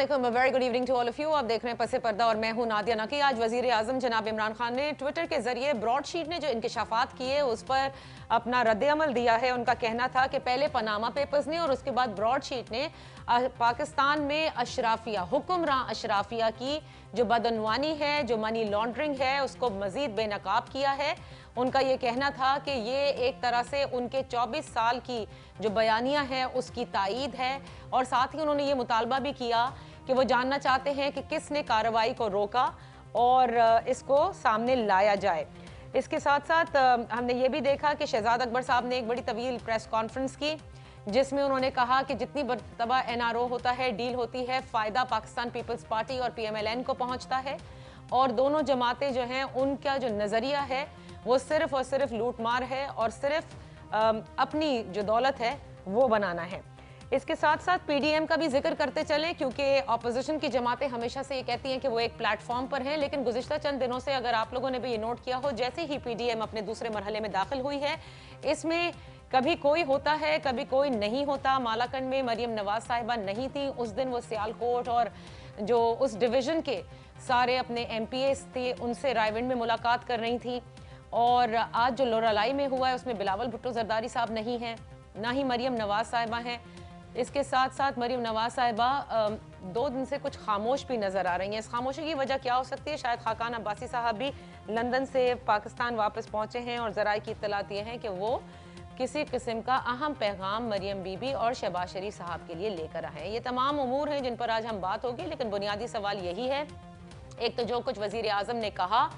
अस्सलामुअलैकुम, very good evening to all of you. आप देख रहे हैं पसे पर्दा और मैं हूं नादिया नकी। आज वजीर आजम जनाब इमरान खान ने ट्विटर के जरिए ब्रॉडशीट ने जो इंकशाफात किए उस पर अपना रद्द-ए-अमल दिया है। उनका कहना था कि पहले पनामा पेपर्स ने और उसके बाद ब्रॉडशीट ने पाकिस्तान में अशराफिया, हुक्मरान अशराफिया की जो बदअनवानी है, जो मनी लॉन्ड्रिंग है, उसको मजीद बेनकाब किया है। उनका ये कहना था कि ये एक तरह से उनके 24 साल की जो बयानियाँ हैं उसकी तायीद है, और साथ ही उन्होंने ये मुतालबा भी किया कि वो जानना चाहते हैं कि किसने कार्रवाई को रोका और इसको सामने लाया जाए। इसके साथ साथ हमने ये भी देखा कि शहजाद अकबर साहब ने एक बड़ी तवील प्रेस कॉन्फ्रेंस की जिसमें उन्होंने कहा कि जितनी मरतबा एनआरओ होता है, डील होती है, फ़ायदा पाकिस्तान पीपल्स पार्टी और पीएमएलएन को पहुंचता है, और दोनों जमातें जो हैं उनका जो नज़रिया है वो सिर्फ और सिर्फ लूटमार है और सिर्फ अपनी जो दौलत है वो बनाना है। इसके साथ साथ पीडीएम का भी जिक्र करते चलें, क्योंकि अपोजिशन की जमातें हमेशा से ये कहती हैं कि वो एक प्लेटफॉर्म पर हैं, लेकिन गुज़िश्ता चंद दिनों से अगर आप लोगों ने भी ये नोट किया हो, जैसे ही पीडीएम अपने दूसरे मरहले में दाखिल हुई है, इसमें कभी कोई होता है, कभी कोई नहीं होता। मालाकंड में मरियम नवाज साहिबा नहीं थी, उस दिन वो सियालकोट और जो उस डिवीज़न के सारे अपने एमपीएस थे उनसे रायविंड में मुलाकात कर रही थी। और आज जो लोरालाई में हुआ है उसमें बिलावल भुट्टो जरदारी साहब नहीं हैं, ना ही मरियम नवाज साहिबा हैं। इसके साथ साथ मरियम नवाज साहिबा 2 दिन से कुछ खामोश भी नज़र आ रही हैं। इस खामोशी की वजह क्या हो सकती है? शायद खाकान अब्बासी साहब भी लंदन से पाकिस्तान वापस पहुँचे हैं और ज़राए की इत्तलात ये हैं कि वो किसी किस्म का अहम पैगाम मरियम बीबी और शहबाज शरीफ साहब के लिए लेकर आए हैं। ये तमाम उमूर हैं जिन पर आज हम बात होगी, लेकिन बुनियादी सवाल यही है, एक तो जो कुछ वज़ीर आज़म ने कहा,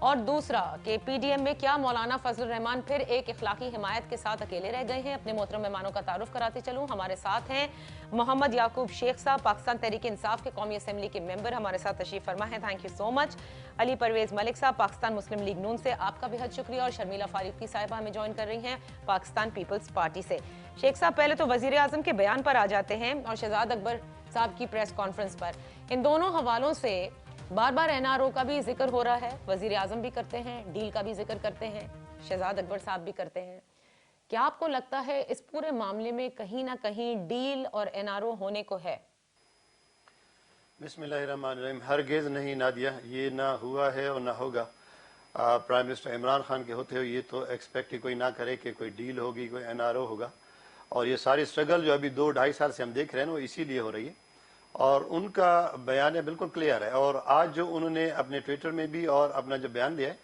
और दूसरा कि पीडीएम में क्या मौलाना फजलुर रहमान फिर एक इखलाकी हिमायत के साथ अकेले रह गए हैं। अपने मोहतरम मेहमानों का तारुफ कराते चलूँ। हमारे साथ हैं मोहम्मद याकूब शेख साहब, पाकिस्तान तहरीक इंसाफ के कौमी असम्बली के मेंबर, हमारे साथ तशरीफ फरमा है, thank you so much. Ali Parvez Malik sahab, Pakistan Muslim league नून से, आपका बेहद शुक्रिया। और शर्मिला फारूकी साहिबा हमें ज्वाइन कर रही हैं पाकिस्तान पीपल्स पार्टी से। शेख साहब, पहले तो वज़ीर आज़म के बयान पर आ जाते हैं और शहजाद अकबर साहब की प्रेस कॉन्फ्रेंस पर। इन दोनों हवालों से बार बार एनआरओ का भी जिक्र हो रहा है, वजीर आजम भी करते हैं, डील का भी जिक्र करते हैं, शहजाद अकबर साहब भी करते हैं। क्या आपको लगता है इस पूरे मामले में कहीं ना कहीं डील और एनआरओ होने को है? बिस्मिल्लाहिर्रहमानिर्रहीम। हरगिज़ नहीं नादिया, ये ना हुआ है और ना होगा। प्राइम मिनिस्टर इमरान खान के होते हुए ये तो एक्सपेक्ट ही कोई ना करे कि कोई डील होगी, कोई एनआरओ होगा। और ये सारी स्ट्रगल जो अभी 2-2.5 साल से हम देख रहे हैं वो इसीलिए हो रही है, और उनका बयान है बिल्कुल क्लियर है। और आज जो उन्होंने अपने ट्विटर में भी और अपना जो बयान दिया है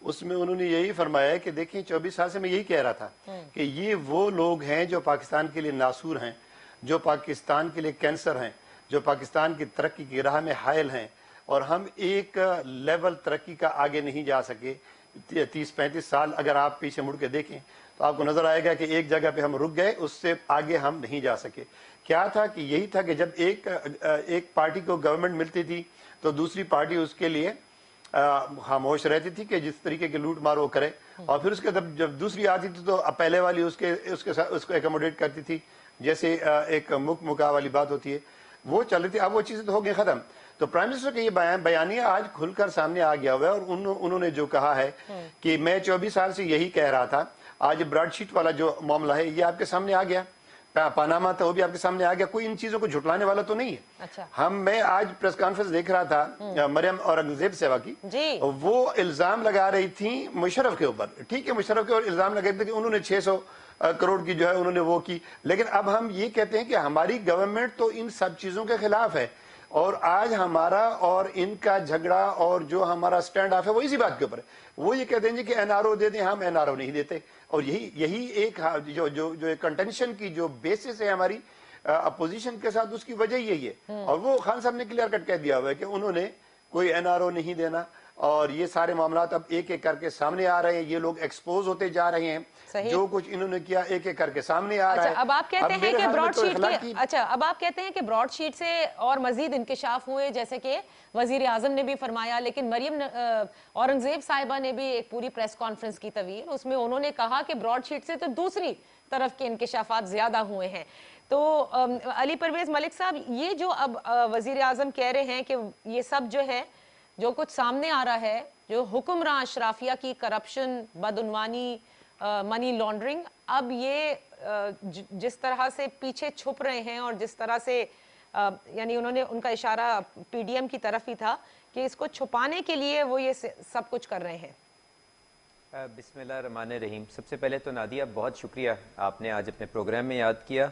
उसमें उन्होंने यही फरमाया है कि देखिए 24 साल से मैं यही कह रहा था कि ये वो लोग हैं जो पाकिस्तान के लिए नासूर हैं, जो पाकिस्तान के लिए कैंसर हैं, जो पाकिस्तान की तरक्की की राह में हायल हैं, और हम एक लेवल तरक्की का आगे नहीं जा सके। 30-35 साल अगर आप पीछे मुड़ के देखें तो आपको नजर आएगा कि एक जगह पे हम रुक गए, उससे आगे हम नहीं जा सके। क्या था कि यही था कि जब एक पार्टी को गवर्नमेंट मिलती थी तो दूसरी पार्टी उसके लिए खामोश रहती थी कि जिस तरीके की लूट मार वो करे, और फिर उसके जब दूसरी आती थी तो पहले वाली उसके साथ उसको एकोमोडेट करती थी, जैसे एक मुका वाली बात होती है वो चल रही थी। अब वो चीजें तो हो गई खत्म। तो प्राइम मिनिस्टर का ये बयानिया आज खुलकर सामने आ गया हुआ है, और उन्होंने जो कहा है कि मैं 24 साल से यही कह रहा था, आज ब्रॉडशीट वाला जो मामला है ये आपके सामने आ गया, पनामा था वो भी आपके सामने आ गया, कोई इन चीजों को झुटलाने वाला तो नहीं है। अच्छा। मैं आज प्रेस कॉन्फ्रेंस देख रहा था मरियम औरंगजेब सेवा की, वो इल्जाम लगा रही थी मुशर्रफ के ऊपर, ठीक है, मुशर्रफ के ऊपर इल्जाम लगा रही थी कि उन्होंने 600 करोड़ की जो है उन्होंने वो की। लेकिन अब हम ये कहते हैं कि हमारी गवर्नमेंट तो इन सब चीजों के खिलाफ है, और आज हमारा और इनका झगड़ा और जो हमारा स्टैंड ऑफ है वो इसी बात के ऊपर है। वो ये कहते हैं कि एनआरओ दे दें, हम एनआरओ नहीं देते, और यही एक जो कंटेंशन की जो बेसिस है हमारी अपोजिशन के साथ, उसकी वजह यही है। और वो खान साहब ने क्लियर कट कह दिया हुआ है कि उन्होंने कोई एनआरओ नहीं देना, और ये सारे मामला अब एक एक करके सामने आ रहे हैं, ये लोग एक्सपोज होते जा रहे हैं, जो कुछ इन्होंने किया एक एक करके सामने आ रहा है। अब आप कहते हैं कि ब्रॉडशीट अब आप कहते हैं कि ब्रॉडशीट से और मजीद इंकशाफ हुए, जैसे कि वजीर आजम ने भी फरमाया, लेकिन मरियम औरंगजेब साहिबा ने भी एक पूरी प्रेस कॉन्फ्रेंस की तवील, उसमें उन्होंने कहा कि ब्रॉडशीट से तो दूसरी तरफ के इंकशाफात ज्यादा हुए हैं। तो अली परवेज मलिक साहब, ये जो अब वजीर आजम कह रहे हैं कि ये सब जो है जो कुछ सामने आ रहा है, जो हुक्मरान अशराफिया की करप्शन, बदउनवानी, मनी लॉन्ड्रिंग, अब ये जिस तरह से पीछे छुप रहे हैं और जिस तरह से यानी उन्होंने उनका इशारा पीडीएम की तरफ ही था कि इसको छुपाने के लिए वो ये सब कुछ कर रहे हैं। बिस्मिल्लाहिर्रहमानिर्रहीम। सबसे पहले तो नादिया बहुत शुक्रिया, आपने आज अपने प्रोग्राम में याद किया।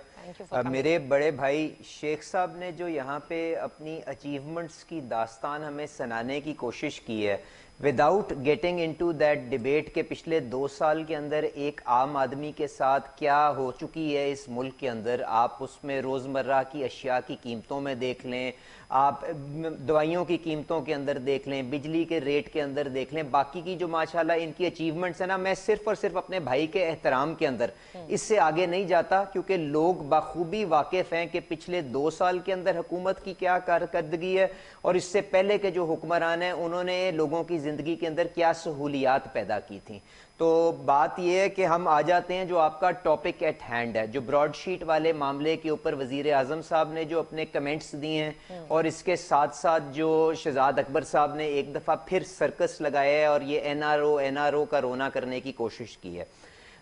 मेरे बड़े भाई शेख साहब ने जो यहाँ पे अपनी अचीवमेंट्स की दास्तान हमें सुनाने की कोशिश की है, without getting into that debate के पिछले 2 साल के अंदर एक आम आदमी के साथ क्या हो चुकी है इस मुल्क के अंदर, आप उसमें रोज़मर्रा की अशिया की कीमतों में देख लें, आप दवाइयों की कीमतों के अंदर देख लें, बिजली के रेट के अंदर देख लें, बाकी की जो माशाल्लाह इनकी अचीवमेंट्स है ना, मैं सिर्फ और सिर्फ अपने भाई के एहतराम के अंदर इससे आगे नहीं जाता, क्योंकि लोग बाखूबी वाकिफ हैं कि पिछले 2 साल के अंदर हुकूमत की क्या कारकर्दगी है और इससे पहले के जो हुक्मरान हैं उन्होंने लोगों की ज़िंदगी के अंदर क्या सहूलियात पैदा की थी। तो बात यह है कि हम आ जाते हैं जो आपका टॉपिक एट हैंड है, जो ब्रॉडशीट वाले मामले के ऊपर वज़ीर आज़म साहब ने जो अपने कमेंट्स दिए हैं और इसके साथ साथ जो शहजाद अकबर साहब ने एक दफ़ा फिर सर्कस लगाया है और ये एनआरओ का रोना करने की कोशिश की है।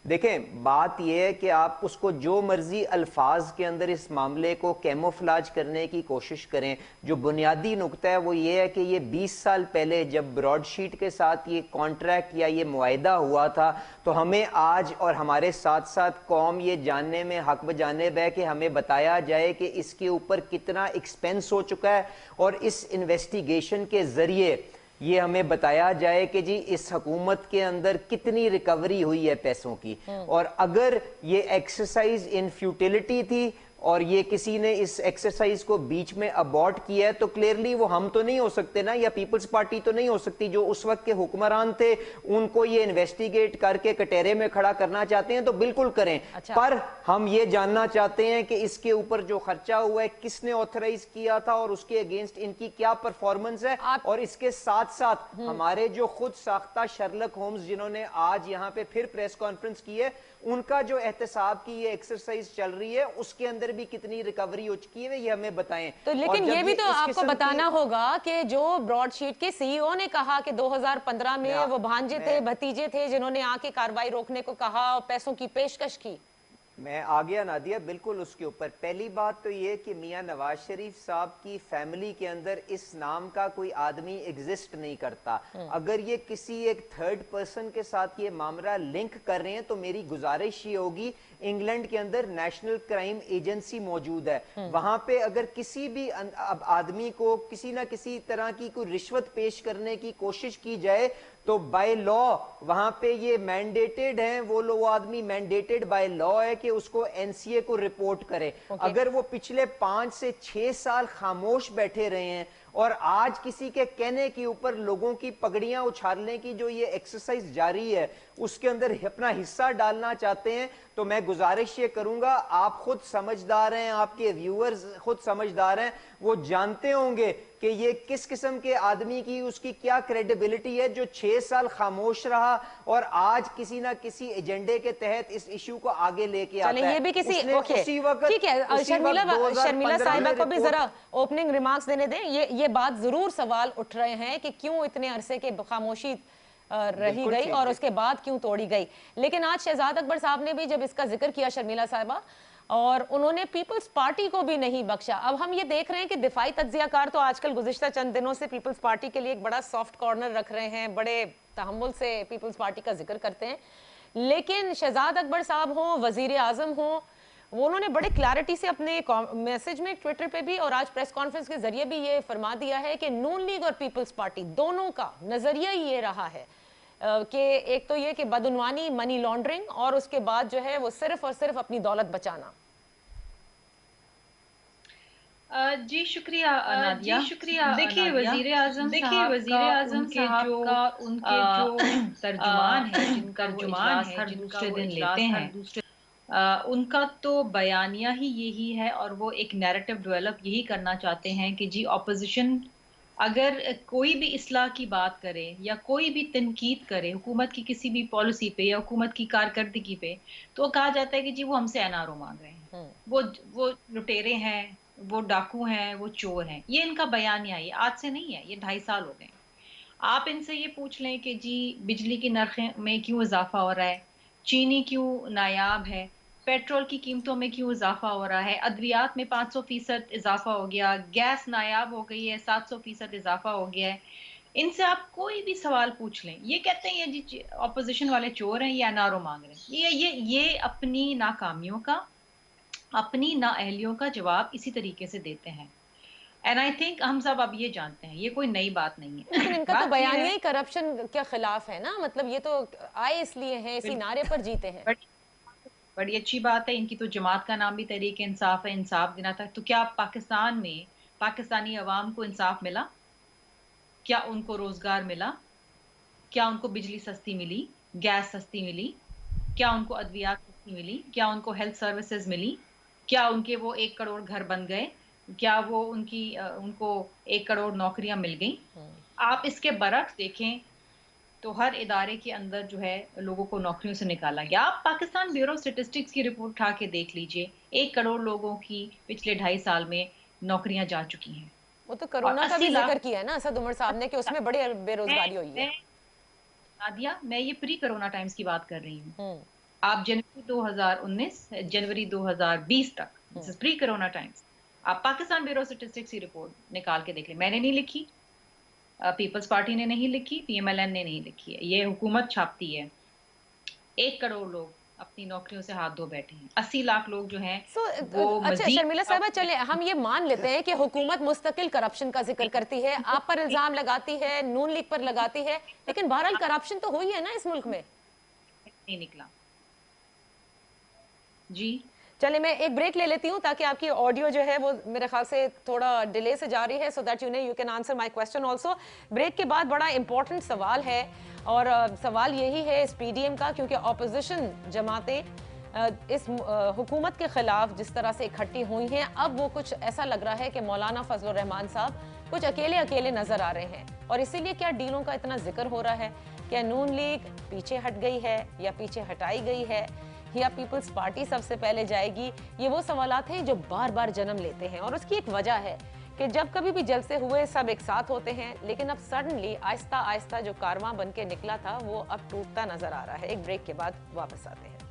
देखें, बात यह है कि आप उसको जो मर्जी अल्फाज के अंदर इस मामले को कैमोफ्लाज करने की कोशिश करें, जो बुनियादी नुक्ता है वो ये है कि ये 20 साल पहले जब ब्रॉडशीट के साथ ये कॉन्ट्रैक्ट या ये मुआहिदा हुआ था, तो हमें आज और हमारे साथ साथ कौम ये जानने में हक बजानिब है कि हमें बताया जाए कि इसके ऊपर कितना एक्सपेंस हो चुका है और इस इन्वेस्टिगेशन के ज़रिए ये हमें बताया जाए कि जी इस हुकूमत के अंदर कितनी रिकवरी हुई है पैसों की। और अगर ये एक्सरसाइज इन फ्यूटिलिटी थी और ये किसी ने इस एक्सरसाइज को बीच में अबॉर्ट किया है, तो क्लियरली वो हम तो नहीं हो सकते ना, या पीपल्स पार्टी तो नहीं हो सकती जो उस वक्त के हुक्मरान थे, उनको ये इन्वेस्टिगेट करके कटहरे में खड़ा करना चाहते हैं तो बिल्कुल करें। अच्छा। पर हम ये जानना चाहते हैं कि इसके ऊपर जो खर्चा हुआ है किसने ऑथराइज किया था और उसके अगेंस्ट इनकी क्या परफॉर्मेंस है। और इसके साथ साथ हमारे जो खुद साख्ता शर्लक होम्स जिन्होंने आज यहाँ पे फिर प्रेस कॉन्फ्रेंस की है, उनका जो एहतसाब की ये एक्सरसाइज चल रही है उसके अंदर भी कितनी रिकवरी हो चुकी है ये हमें बताएं। तो लेकिन ये भी तो आपको बताना होगा कि जो ब्रॉडशीट के सीईओ ने कहा कि 2015 में वो भांजे थे, भतीजे थे जिन्होंने आके कार्रवाई रोकने को कहा और पैसों की पेशकश की। मैं आ गया नादिया बिल्कुल उसके ऊपर। पहली बात तो ये कि मियां नवाज शरीफ साहब की फैमिली के अंदर इस नाम का कोई आदमी एग्जिस्ट नहीं करता। अगर ये किसी एक थर्ड पर्सन के साथ ये मामला लिंक कर रहे हैं तो मेरी गुजारिश ये होगी, इंग्लैंड के अंदर नेशनल क्राइम एजेंसी मौजूद है, वहां पे अगर किसी भी आदमी को किसी ना किसी तरह की कोई रिश्वत पेश करने की कोशिश की जाए तो बाय लॉ वहां पे ये मैंडेटेड है, वो आदमी मैंडेटेड बाय लॉ है कि उसको एनसीए को रिपोर्ट करे। अगर वो पिछले 5 से 6 साल खामोश बैठे रहे हैं और आज किसी के कहने के ऊपर लोगों की पगड़ियां उछालने की जो ये एक्सरसाइज जारी है उसके अंदर अपना हिस्सा डालना चाहते हैं, तो मैं गुजारिश ये करूंगा, आप खुद समझदार हैं, आपके व्यूअर्स खुद समझदार हैं, वो जानते होंगे कि ये किस किस्म के आदमी की उसकी क्या क्रेडिबिलिटी है जो 6 साल खामोश रहा और आज किसी ना किसी एजेंडे के तहत इस इशू को आगे लेके आता है। ये भी किसी ठीक है, शर्मिला साहिबा को भी जरा ओपनिंग रिमार्क्स देने दें। ये बात जरूर सवाल उठ रहे हैं कि क्यों इतने अरसे के खामोशी रही गई और उसके बाद क्यों तोड़ी गई। लेकिन आज शहजाद अकबर साहब ने भी जब इसका जिक्र किया, शर्मिला साहिबा, और उन्होंने पीपल्स पार्टी को भी नहीं बख्शा। अब हम ये देख रहे हैं कि दिफाई तज्जियाकार तो आजकल गुज़िश्ता चंद दिनों से पीपल्स पार्टी के लिए एक बड़ा सॉफ्ट कॉर्नर रख रहे हैं, बड़े तहम्मुल से पीपल्स पार्टी का जिक्र करते हैं, लेकिन शहजाद अकबर साहब हों, वजीर आजम हों, वो उन्होंने बड़े क्लैरिटी से अपने मैसेज में ट्विटर पे भी और आज प्रेस कॉन्फ्रेंस के जरिए भी ये फरमा दिया है कि नून लीग और पीपल्स पार्टी दोनों का नजरिया ये रहा है कि एक तो ये कि बदउनवानी, मनी लॉन्ड्रिंग, और उसके बाद जो है वो सिर्फ और सिर्फ अपनी दौलत बचाना। जी शुक्रिया नादिया। देखिए वजीर आजम के जो तर्जुमान है, जिनका हर दूसरे दिन लेते हैं, उनका तो बयानिया ही यही है और वो एक नैरेटिव डेवलप यही करना चाहते हैं कि जी ऑपोजिशन अगर कोई भी इस्लाह की बात करे या कोई भी तनकीद करे हुकूमत की किसी भी पॉलिसी पे या हुकूमत की कारकर्दगी पे, तो कहा जाता है कि जी वो हमसे एनआरओ मांग रहे हैं, वो लुटेरे हैं, वो डाकू हैं, वो चोर हैं। ये इनका बयानिया, ये आज से नहीं है, ये 2.5 साल हो गए। आप इनसे ये पूछ लें कि जी बिजली की नरखें में क्यों इजाफा हो रहा है, चीनी क्यों नायाब है, पेट्रोल की कीमतों में क्यों इजाफा हो रहा है, अद्वियात में 500% इजाफा हो गया, गैस नायाब हो गई है, 700% इजाफा हो गया है। इनसे आप कोई भी सवाल पूछ लें, ये कहते हैं ये जी ऑपोजिशन वाले चोर हैं, ये एनआरओ मांग रहे हैं। ये अपनी नाकामियों का, अपनी नाअहलियों का जवाब इसी तरीके से देते हैं। एंड आई थिंक हम सब अब ये जानते हैं, ये कोई नई बात नहीं है। लेकिन इनका तो बात ये बयानिया है, ही करप्शन के खिलाफ है ना, मतलब ये तो आए इसलिए हैं, इसी नारे पर जीते हैं। बड़ी अच्छी बात है। इनकी तो जमात का नाम भी तहरीक इंसाफ है, इंसाफ देना था। तो क्या पाकिस्तान में पाकिस्तानी अवाम को इंसाफ मिला? क्या उनको रोजगार मिला? क्या उनको बिजली सस्ती मिली, गैस सस्ती मिली? क्या उनको अद्वियात सस्ती मिली? क्या उनको हेल्थ सर्विसेज मिली? क्या उनके वो 1 करोड़ घर बन गए? क्या वो उनको 1 करोड़ नौकरियां मिल गई? आप इसके बरक्स देखें तो हर इदारे के अंदर जो है लोगों को नौकरियों से निकाला गया। आप पाकिस्तान ब्यूरो स्टैटिस्टिक्स की रिपोर्ट उठा के देख लीजिए, 1 करोड़ लोगों की पिछले 2.5 साल में नौकरियां जा चुकी हैं। वो तो कोरोना का भी 80 लाख जिक्र किया है ना असद उमर साहब ने कि उसमें बड़ी बेरोजगारी हुई है। नादिया, मैं ये प्री कोरोना टाइम्स की बात कर रही हूँ। आप जनवरी 2019 जनवरी 2020 तक, this is pre corona times, आप पाकिस्तान ब्यूरो स्टैटिस्टिक्स की रिपोर्ट निकाल के देख लें। मैंने नहीं लिखी, पीपल्स पार्टी ने नहीं लिखी, पीएमएलएन ने नहीं लिखी है, ये हुकूमत छापती है। 1 करोड़ लोग अपनी नौकरियों से हाथ धो बैठे हैं। 80 लाख लोग जो हैं वो अच्छा शर्मिला साहिबा, चले हम ये मान लेते हैं कि हुकूमत मुस्तकिल करप्शन का जिक्र करती है, आप पर इल्जाम लगाती है, नून लीग पर लगाती है, लेकिन बहरहाल करप्शन तो हुई है ना इस मुल्क में। नहीं निकला जी। चले मैं एक ब्रेक ले लेती हूँ ताकि आपकी ऑडियो जो है वो मेरे ख्याल से थोड़ा डिले से जा रही है, so that you can answer my question also. Break के बाद बड़ा इंपॉर्टेंट सवाल है और सवाल यही है इस पीडीएम का, क्योंकि ऑपोजिशन जमातें इस हुकूमत के खिलाफ जिस तरह से इकट्ठी हुई हैं, अब वो कुछ ऐसा लग रहा है कि मौलाना फजलुर रहमान साहब कुछ अकेले अकेले नजर आ रहे हैं, और इसीलिए क्या डीलों का इतना जिक्र हो रहा है? क्या नून लीग पीछे हट गई है या पीछे हटाई गई है, या पीपल्स पार्टी सबसे पहले जाएगी? ये वो सवालात हैं जो बार बार जन्म लेते हैं, और उसकी एक वजह है कि जब कभी भी जलसे हुए सब एक साथ होते हैं, लेकिन अब सडनली आहिस्ता आहिस्ता जो कारवां बन के निकला था वो अब टूटता नजर आ रहा है। एक ब्रेक के बाद वापस आते हैं।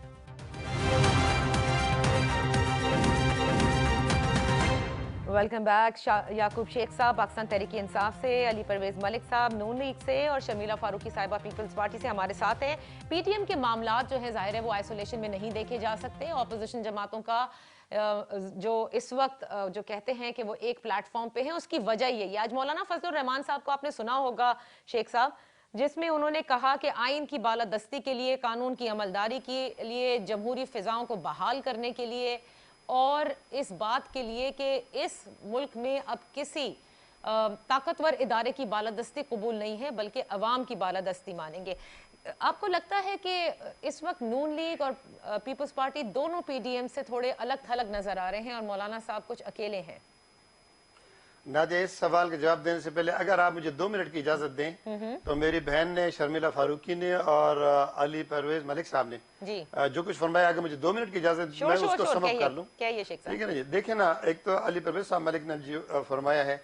Welcome back. याकूब शेख साहब पाकिस्तान तहरीक इंसाफ से, अली परवेज मलिक साहब नून लीग से और शर्मिला फारूकी साहिबा पीपल्स पार्टी से हमारे साथ हैं। पीटीएम के मामलात जो है जाहिर है वो आइसोलेशन में नहीं देखे जा सकते। ऑपोजिशन जमातों का जो इस वक्त जो कहते हैं कि वो एक प्लेटफॉर्म पे हैं, उसकी वजह यही है। आज मौलाना फजलुर रहमान साहब को आपने सुना होगा शेख साहब, जिसमें उन्होंने कहा कि आइन की बालादस्ती के लिए, कानून की अमलदारी के लिए, जमहूरी फिजाओं को बहाल करने के लिए और इस बात के लिए कि इस मुल्क में अब किसी ताकतवर इदारे की बालादस्ती कबूल नहीं है बल्कि अवाम की बालादस्ती मानेंगे। आपको लगता है कि इस वक्त नून लीग और पीपल्स पार्टी दोनों पीडीएम से थोड़े अलग थलग नजर आ रहे हैं और मौलाना साहब कुछ अकेले हैं? नादिया, इस सवाल का जवाब देने से पहले अगर आप मुझे 2 मिनट की इजाजत दें तो मेरी बहन ने, शर्मिला फारूकी ने और अली परवेज मलिक साहब ने जी जो कुछ फरमाया, अगर मुझे 2 मिनट की इजाजत मैं उसको समझ कर लूं। क्या ये शेख साहब? ठीक है ना जी, देखिए ना, एक तो अली परवेज साहब मलिक ने जी फरमाया है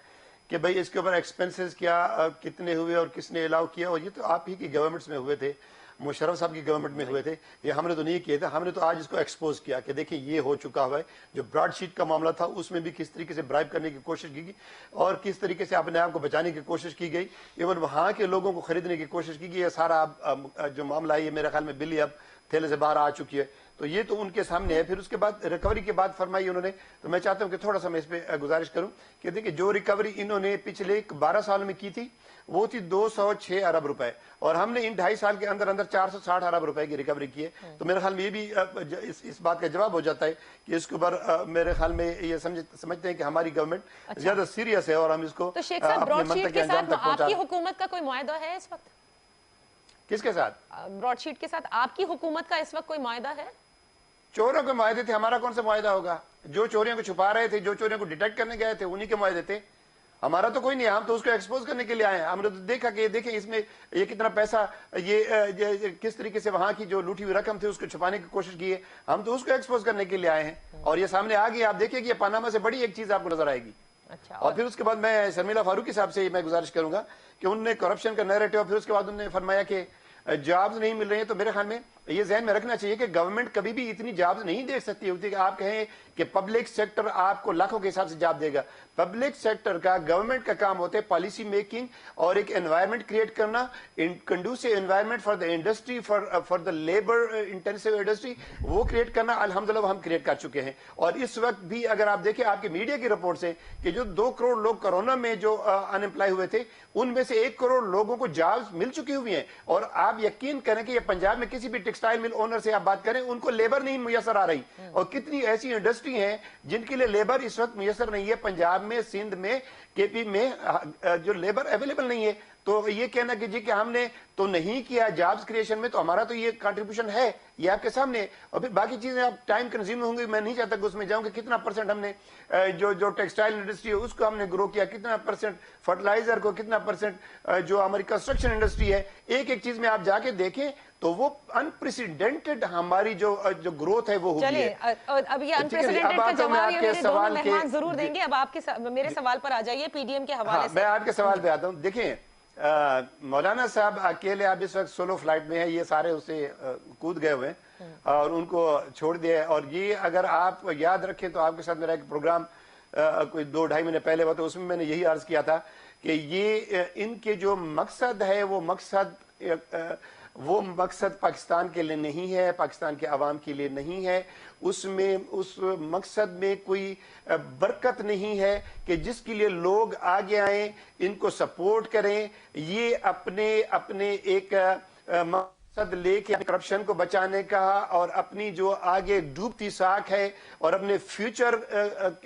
कि भाई इसके ऊपर एक्सपेंसेस क्या कितने हुए और किसने अलाउ किया, और ये तो आप ही की गवर्नमेंट्स में हुए थे, मुशर्रफ साहब की गवर्नमेंट में हुए थे, ये हमने तो नहीं किए थे। हमने तो आज इसको एक्सपोज किया कि देखिए ये हो चुका हुआ है। जो ब्रॉडशीट का मामला था उसमें भी किस तरीके से ब्राइब करने की कोशिश की गई और किस तरीके से अपने आप को बचाने की कोशिश की गई, इवन वहाँ के लोगों को खरीदने की कोशिश की गई। ये सारा जो मामला है ये मेरे ख्याल में बिल्ली अब थैले से बाहर आ चुकी है, तो ये तो उनके सामने है। फिर उसके बाद रिकवरी की बात फरमाई उन्होंने, तो मैं चाहता हूं कि थोड़ा सा मैं इस पे गुजारिश करूं कि देखिए जो रिकवरी इन्होंने पिछले 12 साल में की थी वो थी 206 अरब रुपए, और हमने इन 2.5 साल के अंदर अंदर 460 अरब रुपए की रिकवरी की है। तो मेरे ख्याल में ये भी इस बात का जवाब हो जाता है कि इसके ऊपर मेरे ख्याल में ये समझते हैं कि हमारी गवर्नमेंट ज्यादा सीरियस है और हम इसको तो शेख साहब, ब्रॉडशीट के साथ आपकी हुकूमत का कोई मुआहदा है इस वक्त? किसके साथ? ब्रॉडशीट के साथ आपकी हुकूमत का इस वक्त कोई मुआहदा है? चोरों के मुआहदे थे, हमारा कौन सा मुआहदा होगा? जो चोरियों को छुपा रहे थे, जो चोरियों को डिटेक्ट करने गए थे, उन्हीं के मुआहदे थे। हमारा तो कोई नहीं, हम तो उसको एक्सपोज करने के लिए आए हैं। हमने तो देखा कि देखें इसमें ये कितना पैसा, ये किस तरीके से वहां की जो लूटी हुई रकम थी उसको छुपाने की कोशिश की है। हम तो उसको एक्सपोज करने के लिए आए हैं और ये सामने आ गई। आप देखिए कि ये पनामा से बड़ी एक चीज आपको नजर आएगी। अच्छा, और फिर उसके बाद मैं शर्मिला फारूकी साहब से मैं गुजारिश करूंगा कि उन्होंने करप्शन का नैरेटिव, फिर उसके बाद उन्होंने फरमाया कि जॉब्स नहीं मिल रही हैं, तो मेरे ख्याल में یہ ذہن میں رکھنا چاہیے کہ گورنمنٹ کبھی بھی اتنی جابز نہیں دے سکتی ہوتی کہ آپ کہیں کہ پبلک سیکٹر آپ کو لاکھوں کے حساب سے جاب دے گا. پبلک سیکٹر کا گورنمنٹ کا کام ہوتا ہے پالیسی میکنگ اور ایک انوائرمنٹ کریٹ کرنا, conducive environment for the industry, for the labour intensive industry, وہ کریٹ کرنا الحمدللہ ہم کریٹ کر چکے ہیں. اور اس وقت بھی اگر آپ دیکھیں آپ کے میڈیا کی رپورٹ سے کہ جو 2 کروڑ لوگ کورونا میں جو ان امپلائی ہوئے تھے, ان میں سے 1 کروڑ لوگوں کو جابز مل چکی ہوئی ہیں. اور آپ یقین کریں کہ یہ پنجاب میں کسی بھی ٹیکسٹائل مل اونر سے آپ بات کریں, ان کو لیبر نہیں میسر آ رہی. اور کتنی ایسی انڈسٹری ہیں جن کے لیے لیبر اس وقت میسر نہیں ہے. پنجاب میں, سندھ میں, کے پی میں جو لیبر اویلیبل نہیں ہے. تو یہ کہنا کہ جی کہ ہم نے تو نہیں کیا جابز کریشن میں, تو ہمارا تو یہ کنٹریبیوشن ہے, یہ آپ کے سامنے. اور پھر باقی چیزیں آپ ٹائم کنزیوم ہوں گی, میں نہیں چاہتا کہ اس میں جاؤں کہ کتنا پرسنٹ ہم نے جو ٹیکسٹائل انڈسٹری ہے اس کو ہم نے گرو کیا, کتنا پرسنٹ فرٹیلائزر کو, کتنا پرسنٹ جو ہماری کنسٹرکشن انڈسٹری ہے. ایک ایک چیز میں آپ جا کے دیکھیں تو وہ انپریسیڈنٹڈ ہماری جو گروتھ ہے وہ ہوگی ہے. اب یہ انپریسیڈنٹڈ کا جواب یہ میرے دونوں مہمان ضرور دیں گے. اب آپ کے میرے سوال پر آ جائیے پی ڈی ایم کے حوالے سے. میں آپ کے سوال پہ آتا ہوں. دیکھیں مولانا صاحب اکیلے آپ اس وقت سولو فلائٹ میں ہیں, یہ سارے اسے کود گئے ہوئے ہیں اور ان کو چھوڑ دیا ہے. اور یہ اگر آپ یاد رکھیں تو آپ کے ساتھ میرا ایک پروگرام کوئی 2-2.5 مہینے پہلے ہوا, تو اس میں میں نے یہی عرض کیا تھا کہ یہ ان کے جو مقصد ہے وہ مقصد پاکستان کے لیے نہیں ہے, پاکستان کے عوام کے لیے نہیں ہے. اس مقصد میں کوئی برکت نہیں ہے کہ جس کے لیے لوگ آگے آئیں, ان کو سپورٹ کریں. یہ اپنے ایک مقصد لے کے کرپشن کو بچانے کا اور اپنی جو آگے ڈوبتی ساکھ ہے اور اپنے فیوچر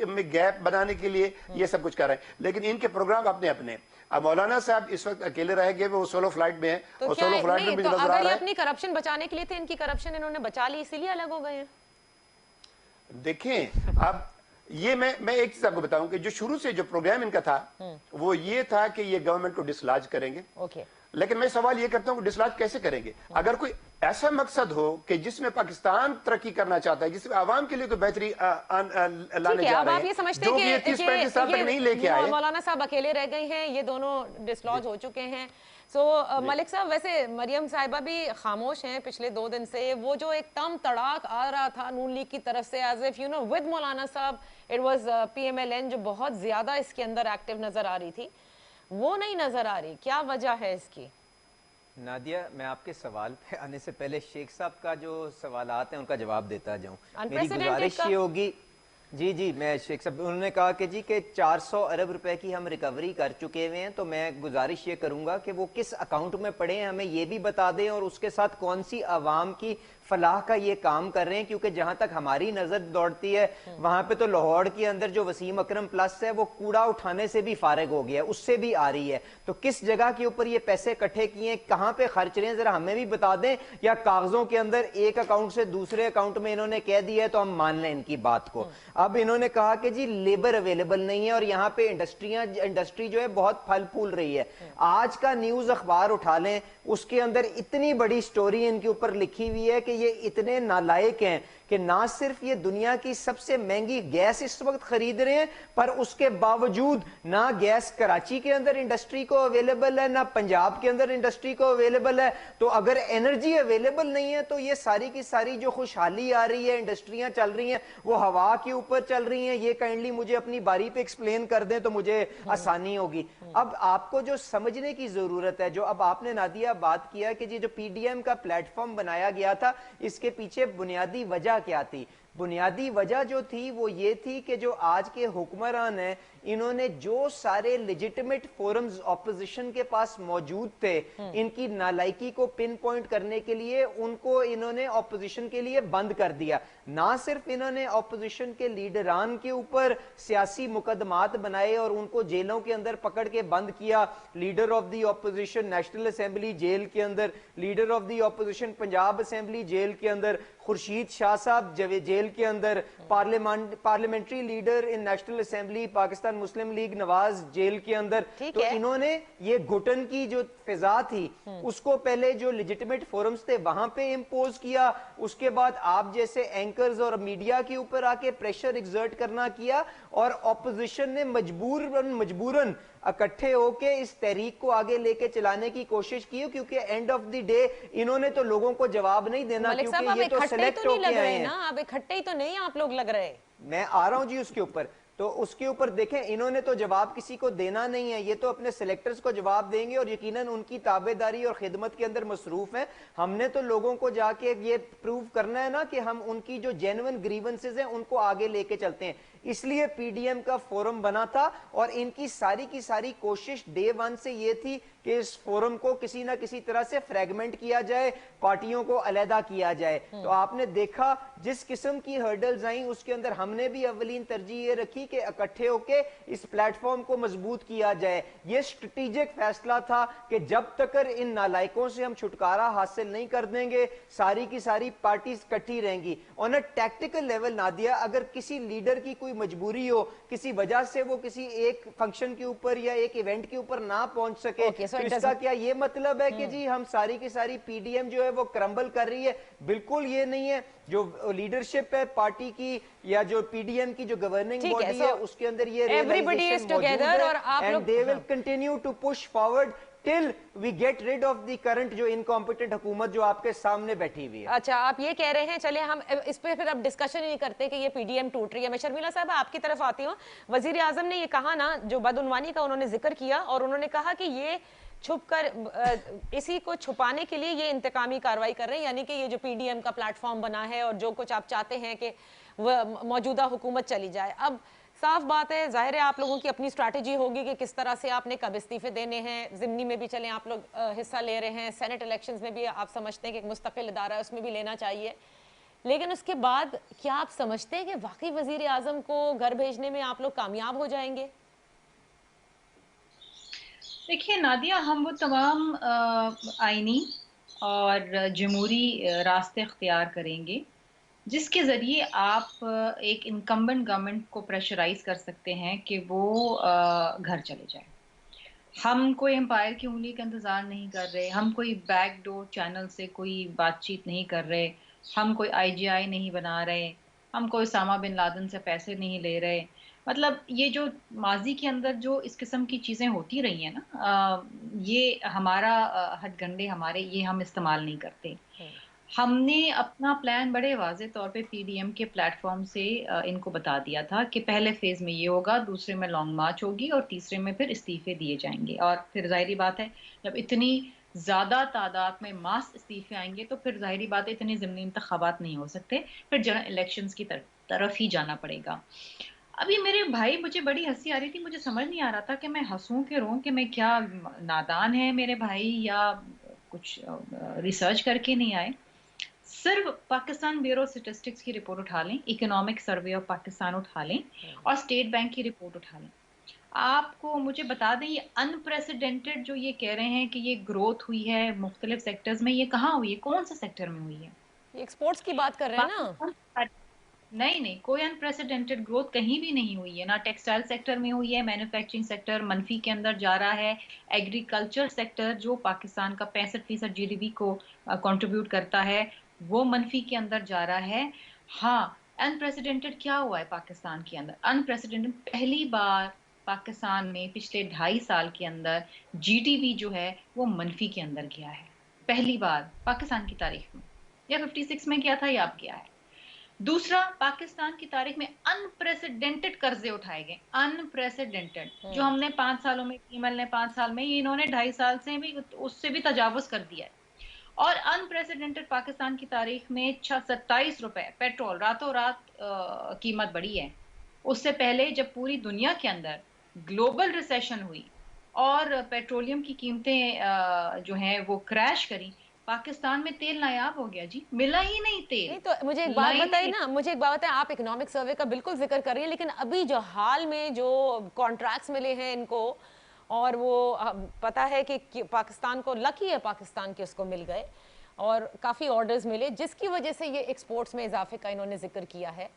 میں گیپ بنانے کے لیے یہ سب کچھ کر رہے ہیں. لیکن ان کے پروگرام اپنے. اب مولانا صاحب اس وقت اکیلے رہ گئے, وہ سولو فلائٹ میں ہیں اور سولو فلائٹ میں بھی نظر آ رہا ہے. اگر یہ اپنی کرپشن بچانے کے لیے تھے, ان کی کرپشن انہوں نے بچا لی اسی لیے الگ ہو گئے ہیں. دیکھیں اب یہ میں ایک چیز آپ کو بتاؤں کہ جو شروع سے جو پروگرام ان کا تھا وہ یہ تھا کہ یہ گورنمنٹ کو ڈسلاج کریں گے. لیکن میں سوال یہ کرتا ہوں کہ ڈسلاج کیسے کریں گے؟ اگر کوئی ایسا مقصد ہو کہ جس میں پاکستان ترقی کرنا چاہتا ہے, جس میں عوام کے لیے کوئی بہتری لانے جا رہے ہیں, جو کہ 30-35 سال تک نہیں لے کے آئے. مولانا صاحب اکیلے رہ گئے ہیں, یہ دونوں ڈسلاج ہو چکے ہیں. سو ملک صاحب, ویسے مریم صاحبہ بھی خاموش ہیں پچھلے 2 دن سے. وہ جو ایک تم تڑاک آ رہا تھا نون لیگ کی طرف سے, as if you know with Maulana sahab, it was P M L N, جو بہت زیادہ اس کے اندر ایکٹیو نظر آ رہی تھی, وہ نہیں نظر آ رہی. کیا وجہ ہے اس کی؟ نادیہ, میں آپ کے سوال پہ آنے سے پہلے شیخ صاحب کا جو سوالات ہیں ان کا جواب دیتا جاؤں. میری گزارش یہ ہوگی, جی میں شیخ صاحب, انہوں نے کہا کہ جی کہ 400 ارب روپے کی ہم ریکوری کر چکے ہوئے ہیں, تو میں گزارش یہ کروں گا کہ وہ کس اکاؤنٹ میں پڑے ہیں ہمیں یہ بھی بتا دیں, اور اس کے ساتھ کون سی عوام کی فلاح کا یہ کام کر رہے ہیں. کیونکہ جہاں تک ہماری نظر دوڑتی ہے وہاں پہ تو لاہور کے اندر جو وسیم اکرم پلس ہے وہ کوڑا اٹھانے سے بھی فارغ ہو گیا ہے, اس سے بھی آ رہی ہے. تو کس جگہ کے اوپر یہ پیسے اکٹھے کیے ہیں, کہاں پہ خرچ رہے ہیں, ذرا ہمیں بھی بتا دیں. یا کاغذوں کے اندر ایک اکاؤنٹ سے دوسرے اکاؤنٹ میں انہوں نے کہہ دیا ہے تو ہم مان لیں ان کی بات کو. اب انہوں نے کہا کہ جی لیبر اویلیبل نہیں ہے اور یہاں پہ انڈسٹری جو ہے بہت پھل پھول رہی ہے. آج کا نیوز اخبار اٹھا لیں, اس کے اندر اتنی بڑی سٹوری ان کے اوپر لکھی ہوئی ہے کہ یہ اتنے نالائق ہیں کہ نہ صرف یہ دنیا کی سب سے مہنگی گیس اس وقت خرید رہے ہیں, پر اس کے باوجود نہ گیس کراچی کے اندر انڈسٹری کو اویلیبل ہے, نہ پنجاب کے اندر انڈسٹری کو اویلیبل ہے. تو اگر انرجی اویلیبل نہیں ہے تو یہ ساری کی ساری جو خوشحالی آ رہی ہے, انڈسٹریاں چل رہی ہیں, وہ ہوا کے اوپر چل رہی ہیں. یہ کائنڈلی مجھے اپنی باری پہ ایکسپلین کر دیں تو مجھے آسانی ہوگی. اب آپ کو جو سمجھنے کی ضرورت ہے, جو اب آپ نے نادیہ بات کیا کہ جو پی ڈی ایم کا پلیٹ فارم بنایا گیا تھا, اس کے پیچھے بنیادی وجہ کیا تھی؟ بنیادی وجہ جو تھی وہ یہ تھی کہ جو آج کے حکمران ہیں انہوں نے جو سارے لیجٹمیٹ فورمز اپوزیشن کے پاس موجود تھے, ان کی نالائکی کو پن پوائنٹ کرنے کے لیے ان کو انہوں نے اپوزیشن کے لیے بند کر دیا. نہ صرف انہوں نے اپوزیشن کے لیڈران کے اوپر سیاسی مقدمات بنائے اور ان کو جیلوں کے اندر پکڑ کے بند کیا. Leader of the opposition National Assembly jail کے اندر, leader of the opposition Punjab Assembly jail کے اندر, خورشید شاہ صاحب جیل کے اندر, parliamentary leader in National Assembly Pakistan Pakistan Muslim League Nawaz jail के अंदर, तो इन्होंने ये घुटन की जो फिजा थी उसको पहले जो लेजिटिमेट फोरम्स थे वहां पे इम्पोज किया, उसके बाद आप जैसे एंकर्स और मीडिया के ऊपर आके प्रेशर एग्जर्ट करना किया, और ऑपोजिशन ने मजबूरन इकट्ठे होके इस तहरीक को आगे लेके चलाने की कोशिश की, क्योंकि एंड ऑफ द डे इन्होंने तो लोगों को जवाब नहीं देना, क्योंकि ये तो सेलेक्ट होके आए हैं। अब इकट्ठे ही तो नहीं आप लोग लग रहे। मैं आ रहा हूं जी उसके ऊपर, तो उसके ऊपर देखें इन्होंने तो जवाब किसी को देना नहीं है, ये तो अपने सिलेक्टर्स को जवाब देंगे और यकीनन उनकी ताबेदारी और खिदमत के अंदर मसरूफ हैं। हमने तो लोगों को जाके ये प्रूव करना है ना कि हम उनकी जो जेन्युइन ग्रीवेंसेस हैं उनको आगे लेके चलते हैं, इसलिए पीडीएम का फोरम बना था। और इनकी सारी की सारी कोशिश डे वन से ये थी कि इस फोरम को किसी ना किसी तरह से फ्रेगमेंट किया जाए, पार्टियों को अलहदा किया जाए। तो आपने देखा जिस किस्म की हर्डल्स आई उसके अंदर हमने भी अवलीन तरजीह ये रखी कि इकट्ठे होके इस प्लेटफॉर्म को मजबूत किया जाए। ये स्ट्रेटेजिक फैसला था कि जब तक इन नालायकों से हम छुटकारा हासिल नहीं कर देंगे सारी की सारी पार्टीज इकट्ठी रहेंगी। On a tactical level Nadia, अगर किसी लीडर की कोई मजबूरी हो, किसी वजह से वो किसी एक फंक्शन के ऊपर या एक इवेंट के ऊपर ना पहुंच सके, तो इसका क्या ये मतलब है कि जी हम सारी की सारी पीडीएम जो है वो क्रम्बल कर रही है? बिल्कुल ये नहीं है। जो लीडरशिप है पार्टी की या जो पीडीएम की जो गवर्निंग बॉडी है उसके अंदर ये एवरीबॉडी इज टुगेदर और आप लोग they will continue to push forward till we get rid of the current जो incompetent हुकूमत जो आपके सामने बैठी हुई है। अच्छा, आप ये कह रहे हैं, चलिए हम इस पे फिर अब डिस्कशन ही नहीं करते कि ये पीडीएम टूट रही है। मैं शर्मिला साहब आपकी तरफ आती हूँ। वजीर आजम ने ये कहा ना, जो बदउनवानी का उन्होंने जिक्र किया, और उन्होंने कहा कि ये छुपकर इसी को छुपाने के लिए ये इंतकामी कार्रवाई कर रहे हैं, यानी कि ये जो पीडीएम का प्लेटफॉर्म बना है और जो कुछ आप चाहते हैं कि वह मौजूदा हुकूमत चली जाए। अब साफ बात है, जाहिर है आप लोगों की अपनी स्ट्रैटेजी होगी कि किस तरह से आपने कब इस्तीफे देने हैं। ज़िमनी में भी चलें आप लोग हिस्सा ले रहे हैं, सेनेट इलेक्शंस में भी आप समझते हैं कि एक मुस्तकिल इदारा है उसमें भी लेना चाहिए, लेकिन उसके बाद क्या आप समझते हैं कि वाकई वजीर आजम को घर भेजने में आप लोग कामयाब हो जाएंगे? देखिए नादिया, हम वो तमाम आईनी और जमहूरी रास्ते अख्तियार करेंगे जिसके ज़रिए आप एक इनकम्बेंट गवर्नमेंट को प्रेशराइज कर सकते हैं कि वो घर चले जाए। हम कोई एम्पायर की उंगली का इंतज़ार नहीं कर रहे, हम कोई बैकडोर चैनल से कोई बातचीत नहीं कर रहे, हम कोई आईजीआई नहीं बना रहे, हम कोई उसामा बिन लादेन से पैसे नहीं ले रहे। मतलब ये जो माजी के अंदर जो इस किस्म की चीज़ें होती रही हैं ना, ये हमारा हथगंडे हमारे ये हम इस्तेमाल नहीं करते। हमने अपना प्लान बड़े वाज़े तौर पे पीडीएम के प्लेटफॉर्म से इनको बता दिया था कि पहले फेज़ में ये होगा, दूसरे में लॉन्ग मार्च होगी और तीसरे में फिर इस्तीफे दिए जाएंगे। और फिर ज़ाहिरी बात है जब इतनी ज़्यादा तादाद में मास इस्तीफे आएंगे तो फिर ज़ाहिरी बात है इतनी ज़मीनी इंतखाबात नहीं हो सकते, फिर जनरल इलेक्शंस की तरफ ही जाना पड़ेगा। अभी मेरे भाई, मुझे बड़ी हंसी आ रही थी, मुझे समझ नहीं आ रहा था कि मैं हंसूं कि रोऊं, कि मैं क्या नादान है मेरे भाई या कुछ रिसर्च करके नहीं आए। सिर्फ पाकिस्तान ब्यूरो स्टैटिस्टिक्स की रिपोर्ट उठा लें, इकोनॉमिक सर्वे ऑफ पाकिस्तान उठा लें और स्टेट बैंक की रिपोर्ट उठा लें। आपको मुझे बता दें, ये अनप्रेसिडेंटेड जो ये कह रहे हैं कि ये ग्रोथ हुई है मुख्तलिफ सेक्टर्स में, ये कहाँ हुई है, कौन से सेक्टर में हुई है? एक्सपोर्ट्स की बात कर रहे हैं ना? नहीं, कोई अनप्रेसिडेंटेड ग्रोथ कहीं भी नहीं हुई है। ना टेक्सटाइल सेक्टर में हुई है, मैन्युफैक्चरिंग सेक्टर मनफी के अंदर जा रहा है, एग्रीकल्चर सेक्टर जो पाकिस्तान का 65% जीडीपी को कंट्रीब्यूट करता है वो मनफी के अंदर जा रहा है। हाँ, अनप्रेसिडेंटेड क्या हुआ है पाकिस्तान के अंदर? अनप्रेसिडेंटेड पहली बार पाकिस्तान में पिछले 2.5 साल के अंदर जीडीपी जो है वो मनफी के अंदर गया है, पहली बार पाकिस्तान की तारीख में। या 56 में गया था या अब गया है। दूसरा, पाकिस्तान की तारीख में अनप्रेसिडेंटेड कर्जे उठाए गए, अनप्रेसिडेंटेड, जो हमने 5 सालों में, ईमेल ने 5 साल में, ये इन्होंने 2.5 साल से भी उससे भी तजावुज कर दिया है। और अनप्रेसिडेंटेड पाकिस्तान की तारीख में 27 रुपए पेट्रोल रातों रात कीमत बढ़ी है। उससे पहले जब पूरी दुनिया के अंदर ग्लोबल रिसेशन हुई और पेट्रोलियम की कीमतें जो हैं वो क्रैश करी, पाकिस्तान में तेल नायाब हो गया जी, मिला ही नहीं तेल। नहीं तो मुझे एक बात बताइए ना, मुझे एक बात बताइए, आप इकोनॉमिक सर्वे का बिल्कुल जिक्र कर रही है, लेकिन अभी जो हाल में जो कॉन्ट्रैक्ट्स मिले हैं इनको, और वो पता है कि पाकिस्तान को लकी है, पाकिस्तान के उसको मिल गए और काफ़ी ऑर्डर्स मिले जिसकी वजह से ये एक्सपोर्ट्स में इजाफे का इन्होंने जिक्र किया है।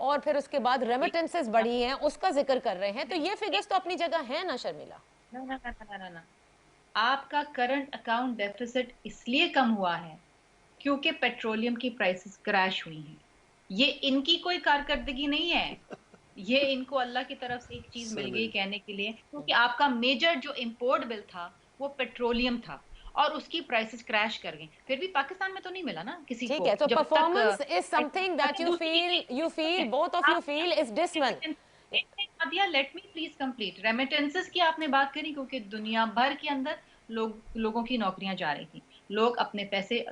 और फिर उसके बाद रेमिटेंसेस बढ़ी हैं, उसका जिक्र कर रहे हैं, तो ये फिगर्स तो अपनी जगह है ना शर्मिला? ना ना ना ना ना ना, आपका करंट अकाउंट डेफिसिट इसलिए कम हुआ है क्योंकि पेट्रोलियम की प्राइसेस क्रैश हुई हैं। ये इनकी कोई कारकर्दगी नहीं है, ये इनको अल्लाह की तरफ से एक चीज मिल गई कहने के लिए, क्योंकि आपका मेजर जो इंपोर्ट बिल था वो पेट्रोलियम था और उसकी प्राइसेस क्रैश कर गई। फिर भी पाकिस्तान में तो नहीं मिला ना किसी ठीक को। है, तो जब परफॉर्मेंस इज तक something that you feel both of you feel is dismal. Let me please complete. Remittances की आपने बात करी, क्योंकि दुनिया भर के अंदर लोगों की नौकरियां जा रही थी, लोग अपने पैसे,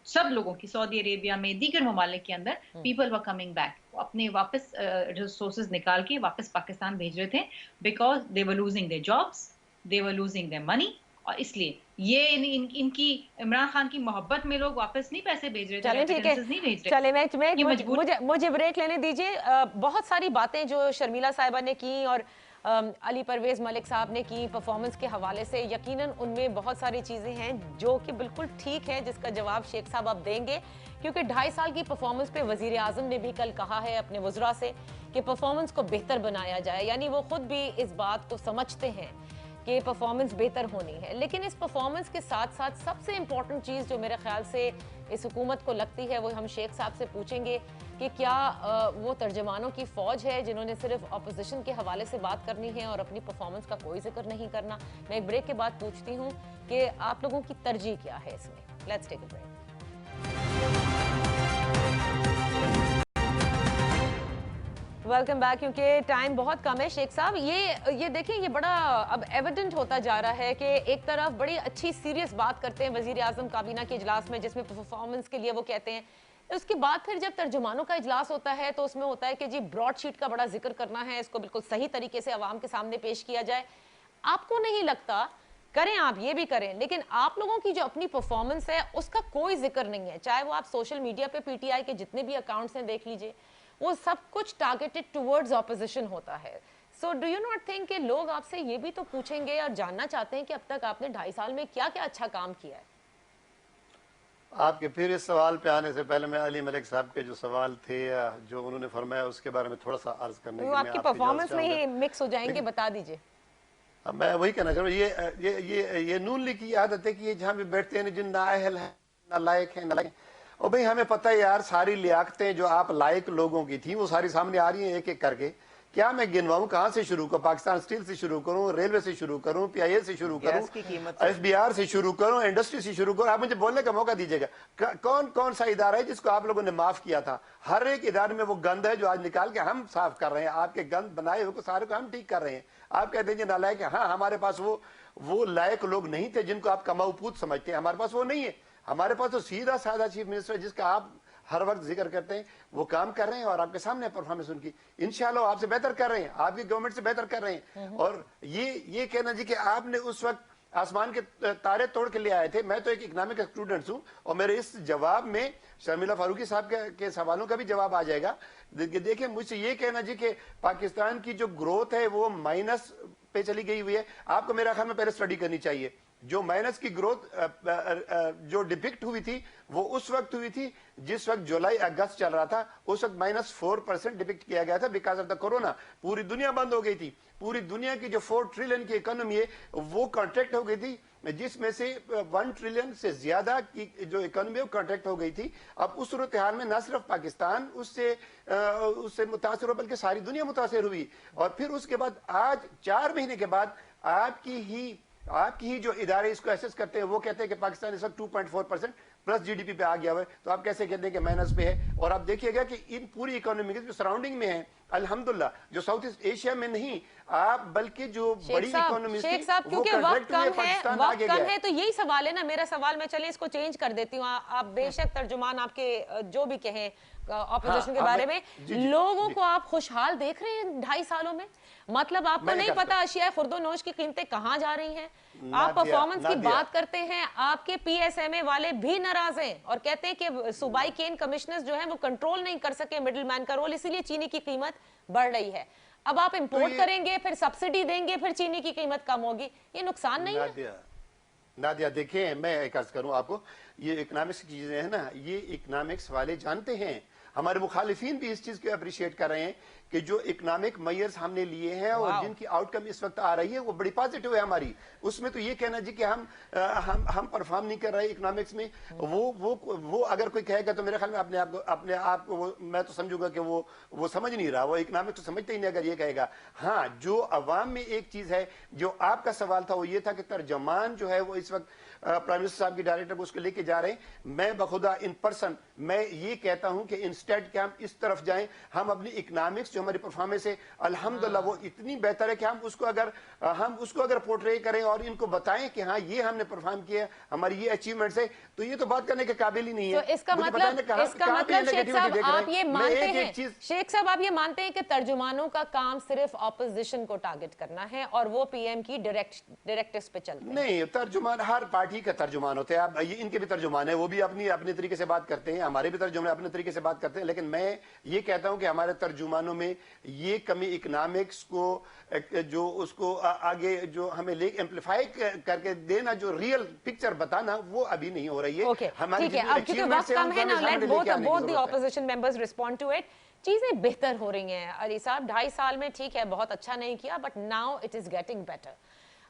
सब लोगों की, सऊदी अरेबिया में, दीगर ममालिक के अंदर पीपल वर कमिंग बैक, अपने वापस रिसोर्सेज निकाल के वापस पाकिस्तान भेज रहे थे, because they were losing their jobs, they were losing their money. और इसलिए ये इनकी इमरान खान की मोहब्बत में लोग वापस नहीं पैसे भेज रहे थे, चलें ठीक है, नहीं भेज रहे। चले मुझे ब्रेक लेने दीजिए। बहुत सारी बातें जो शर्मिला साहिबा ने की और अली परवेज मलिक साहब ने की परफॉर्मेंस के हवाले से, यकीनन उनमें बहुत सारी चीज़ें हैं जो कि बिल्कुल ठीक है, जिसका जवाब शेख साहब अब देंगे, क्योंकि 2.5 साल की परफॉर्मेंस पे वजीर आज़म ने भी कल कहा है अपने वज़रा से कि परफॉर्मेंस को बेहतर बनाया जाए, यानी वो खुद भी इस बात को समझते हैं कि परफॉर्मेंस बेहतर होनी है। लेकिन इस परफॉर्मेंस के साथ साथ सबसे इम्पॉर्टेंट चीज़ जो मेरे ख्याल से इस हुकूमत को लगती है, वो हम शेख साहब से पूछेंगे कि क्या वो तर्जमानों की फ़ौज है जिन्होंने सिर्फ अपोजिशन के हवाले से बात करनी है और अपनी परफॉर्मेंस का कोई जिक्र नहीं करना। मैं एक ब्रेक के बाद पूछती हूँ कि आप लोगों की तरजीह क्या है इसमें। Let's take a break. Welcome back. क्योंकि टाइम बहुत कम है शेख साहब, ये देखिए, ये बड़ा अब एविडेंट होता जा रहा है कि एक तरफ बड़ी अच्छी सीरियस बात करते हैं वजीर आजम काबीना के इजलास में, जिसमें परफॉर्मेंस के लिए वो कहते हैं, उसके बाद फिर जब तर्जुमानों का इजलास होता है तो उसमें होता है कि जी ब्रॉड शीट का बड़ा जिक्र करना है, इसको बिल्कुल सही तरीके से आवाम के सामने पेश किया जाए। आपको नहीं लगता, करें आप ये भी करें, लेकिन आप लोगों की जो अपनी परफॉर्मेंस है उसका कोई जिक्र नहीं है, चाहे वो आप सोशल मीडिया पे पीटीआई के जितने भी अकाउंट्स हैं देख लीजिए, वो सब कुछ टारगेटेड टुवर्ड्स ऑपोजिशन होता है। So do you not think कि लोग आपसे ये भी तो पूछेंगे और जानना चाहते हैं कि अब तक आपने 2.5 साल में क्या क्या अच्छा काम किया है? आपके फिर इस सवाल पे आने से पहले मैं अली मलिक साहब के जो सवाल थे जो उन्होंने फरमाया उसके बारे में थोड़ा सा अर्ज करने के लिए आपकी परफॉर्मेंस में ही मिक्स हो जाएंगे, बता दीजिए। अब मैं वही कहना चाह रहा हूँ, ये नून लीग की आदत है कि ये जहाँ भी बैठते हैं जिन नाअहल है, नालायक है, नालायक, और भाई हमें पता है यार, सारी लियाकतें जो आप लायक लोगों की थी वो सारी सामने आ रही हैं एक एक करके। क्या मैं गिनवाऊं, कहां से शुरू करूं? पाकिस्तान स्टील से शुरू करूं, रेलवे से शुरू करूं, पीआईएल से शुरू करूं, एफबीआर से शुरू करूं, इंडस्ट्री से शुरू करूं? आप मुझे बोलने का मौका दीजिएगा, कौन कौन सा इदारा है जिसको आप लोगों ने माफ किया था? हर एक इदारे में वो गंद है जो आज निकाल के हम साफ कर रहे हैं, आपके गंद बनाए हुए सारे को हम ठीक कर रहे हैं। आप कहते हैं नालायक, हाँ हमारे पास वो लायक लोग नहीं थे जिनको आप कमाऊपूत समझते हैं, हमारे पास वो नहीं है। हमारे पास तो सीधा साधा चीफ मिनिस्टर जिसका आप हर वक्त जिक्र करते हैं, वो काम कर रहे हैं और आपके सामने परफॉर्मेंस उनकी इंशाल्लाह आपसे बेहतर कर रहे हैं, आपकी गवर्नमेंट से बेहतर कर रहे हैं। और ये कहना जी कि आपने उस वक्त आसमान के तारे तोड़ के ले आए थे। मैं तो एक इकोनॉमिक स्टूडेंट हूं और मेरे इस जवाब में शर्मिला फारूकी साहब के सवालों का भी जवाब आ जाएगा। देखिए, मुझसे ये कहना जी कि पाकिस्तान की जो ग्रोथ है वो माइनस पे चली गई हुई है, आपको मेरा ख्याल में पहले स्टडी करनी चाहिए। जो माइनस की ग्रोथ जो डिपिक्ट हुई थी वो उस वक्त हुई थी जिस वक्त जुलाई अगस्त चल रहा था, उस वक्त -4% डिपिक्ट किया गया था बिकॉज ऑफ द कोरोना। पूरी दुनिया बंद हो गई थी, पूरी दुनिया की जो 4 ट्रिलियन की इकोनॉमी है वो कॉन्ट्रैक्ट हो गई थी, जिसमें से 1 ट्रिलियन से ज्यादा की जो इकोनॉमी है वो कॉन्ट्रैक्ट हो गई थी। अब उस सूरत हाल में न सिर्फ पाकिस्तान उससे मुतासर हो बल्कि सारी दुनिया मुतासर हुई। और फिर उसके बाद आज 4 महीने के बाद आपकी ही जो इदारे इसको एसेस करते हैं वो कहते हैं कि पाकिस्तान इस वक्त 2.4% प्लस जीडीपी पे आ गया हुआ है, तो आप कैसे कहते हैं कि माइनस पे है? और आप देखिएगा कि इन पूरी इकोनॉमी के जो सराउंडिंग में है, अल्हम्दुलिल्लाह, जो साउथ ईस्ट एशिया में नहीं आप बल्कि जो बड़ी इकोनॉमी शेख साहब, क्योंकि वक्त कम है तो यही सवाल है ना मेरा सवाल। मैं चले इसको चेंज कर देती हूँ, आप बेशक तर्जुमान आपके जो भी कहें ऑपोजिशन के बारे में, लोगों को आप खुशहाल देख रहे हैं 2.5 सालों में? मतलब आपको नहीं पता अशिया खुर्दोनोश की कीमतें कहां जा रही हैं? आप परफॉर्मेंस की बात करते हैं, आपके पीएसएमए वाले भी नाराज हैं और कहते हैं कि सूबाई केन कमिश्नर्स जो हैं वो कंट्रोल नहीं कर सके मिडिल मैन का रोल, इसीलिए चीनी की कीमत बढ़ रही है। अब आप इंपोर्ट करेंगे, फिर सब्सिडी देंगे, फिर चीनी की कीमत कम होगी, ये नुकसान नहीं है? नादिया देखिए, मैं एक अर्ज करूं आपको, ये इकोनॉमिक्स की चीजें हैं ना, ये इकोनॉमिक्स वाले जानते हैं। ہمارے مخالفین بھی اس چیز کو اپریشیٹ کر رہے ہیں کہ جو اکنامک میئرز ہم نے لیے ہیں اور جن کی آؤٹ کم اس وقت آ رہی ہے وہ بڑی پازیٹیو ہے ہماری. اس میں تو یہ کہنا جی کہ ہم پرفارم نہیں کر رہے اکنامکس میں, وہ اگر کوئی کہے گا تو میرے خیال میں اپنے آپ کو میں تو سمجھوں گا کہ وہ سمجھ نہیں رہا, وہ اکنامکس تو سمجھتا ہی نہیں اگر یہ کہے گا. ہاں, جو عوام میں ایک چیز ہے, جو آپ کا سوال تھا وہ یہ تھا کہ ترجمان جو ہے وہ اس وقت پرائم منسٹر صاحب کی ڈائریکٹر کو اس کو لے کے جا رہے ہیں. میں بخدا ان پرسن میں یہ کہتا ہوں کہ انسٹیڈ کہ ہم اس طرف جائیں, ہم اپنی اکنامکس جو ہماری پرفارمنس ہے الحمدللہ وہ اتنی بہتر ہے کہ ہم اس کو اگر پورٹرے کریں اور ان کو بتائیں کہ ہاں یہ ہم نے پرفارم کیا, ہماری یہ اچیومنٹس ہے, تو یہ تو بات کرنے کے قابل ہی نہیں ہے. تو اس کا مطلب شیخ صاحب آپ یہ مانتے ہیں, شیخ صاحب آپ یہ مانتے ہیں کہ ترجمانوں کا کام صرف اپوزیشن کو ٹارگٹ کرنا ہے اور وہ پی ایم کی ڈائریکٹس پہ چلتے ہیں؟ نہیں, ترجمان ہر پارٹی کا ترجمان ہوتے ہیں. ان کے بھی ترجمان ہیں, وہ بھی اپنے طریقے سے بات کرتے ہیں, ہمارے بھی ترجمان اپنے طریقے سے بات کرتے ہیں. لیکن میں یہ کہتا ہوں کہ ہمارے ترجمانوں میں یہ کمی اکنامکس کو جو اس کو آگے جو ہمیں ایمپلیفائی کر کے دینا, جو ریئل پکچر بتانا, وہ ابھی نہیں ہو رہی ہے. ٹھیک ہے, اب کیونکہ وقت کم ہے نا, let both the opposition members respond to it. چیزیں بہتر ہو رہی ہیں علی صاحب, 2.5 سال میں ٹھیک ہے بہت اچھا نہیں کیا, but now it is getting better.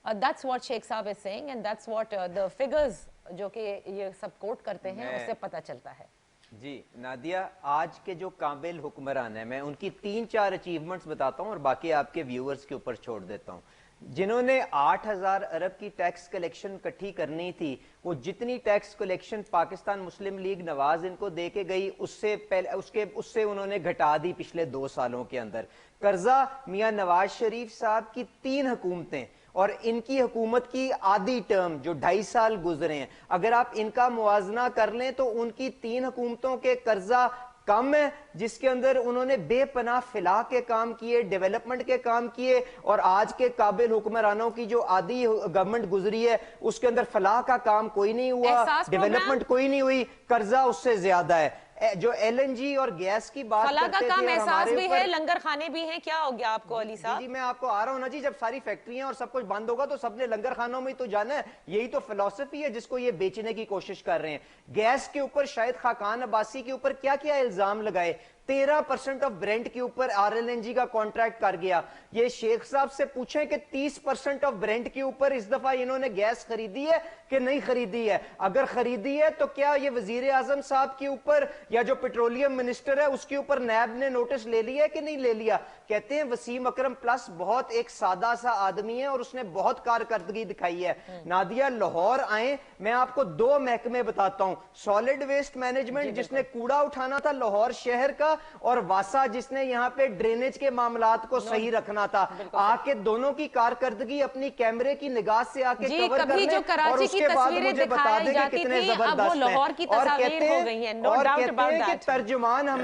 That's what Sheikh Saab is saying and that's what the figures جو کہ یہ سب کوٹ کرتے ہیں اس سے پتہ چلتا ہے. جی نادیہ, آج کے جو قابل حکمران ہیں, میں ان کی 3-4 اچیومنٹس بتاتا ہوں اور باقی آپ کے ویورز کے اوپر چھوڑ دیتا ہوں. جنہوں نے 8,000 ارب کی ٹیکس کلیکشن کٹھی کرنی تھی, وہ جتنی ٹیکس کلیکشن پاکستان مسلم لیگ نواز ان کو دے کے گئی اس سے انہوں نے گھٹا دی پچھلے 2 سالوں کے اندر. قرضہ میاں نواز شریف صاحب کی 3 حکومتیں اور ان کی حکومت کی آدھی ٹرم جو 2.5 سال گزرے ہیں, اگر آپ ان کا موازنہ کر لیں تو ان کی 3 حکومتوں کے قرضہ کم ہے, جس کے اندر انہوں نے بے پناہ فلاح کے کام کیے, ڈیولپمنٹ کے کام کیے, اور آج کے قابل حکمرانوں کی جو آدھی گورنمنٹ گزری ہے اس کے اندر فلاح کا کام کوئی نہیں ہوا, ڈیولپمنٹ کوئی نہیں ہوئی, قرضہ اس سے زیادہ ہے. جو ایل این جی اور گیس کی بات فلاح کا کرتے کام تھے, احساس بھی ہے, لنگر خانے بھی ہیں, کیا ہو گیا آپ کو علی صاحب؟ جی میں آپ کو آ رہا ہوں نا جی, جب ساری فیکٹریاں اور سب کچھ بند ہوگا تو سب نے لنگر خانوں میں تو جانا ہے. یہی تو فلسفی ہے جس کو یہ بیچنے کی کوشش کر رہے ہیں. گیس کے اوپر شاہد خاقان عباسی کے اوپر کیا کیا الزام لگائے, 13% آف برینٹ کے اوپر آر ایل این جی کا کانٹریکٹ کر گیا. یہ شیخ صاحب سے پوچھیں کہ 30% آف برینٹ کے اوپر اس دفعہ انہوں نے گیس خریدی ہے کہ نہیں خریدی ہے؟ اگر خریدی ہے تو کیا یہ وزیر اعظم صاحب کے اوپر یا جو پیٹرولیم منسٹر ہے اس کے اوپر نیب نے نوٹس لے لیا ہے کہ نہیں لے لیا؟ کہتے ہیں وسیم اکرم پلس بہت ایک سادہ سا آدمی ہے اور اس نے بہت کارکردگی دکھائی ہے. نادیہ, لاہور آئیں, میں آپ کو 2 محکمے بتاتا ہوں, سالڈ ویسٹ مینجمنٹ جس نے کوڑا اٹھانا تھا لاہور شہر کا, اور واسا جس نے یہاں پہ ڈرینیج کے معاملات کو صحیح رکھنا تھا. آ کے دونوں کی کارکردگی اپنی کیمرے کی نگاہ سے آ کے کور کر لیں, اور اس کے بعد مجھے بتا دیں کہ کتنے زبردست ہیں. اور کہتے ہیں کہ ترجمان ہم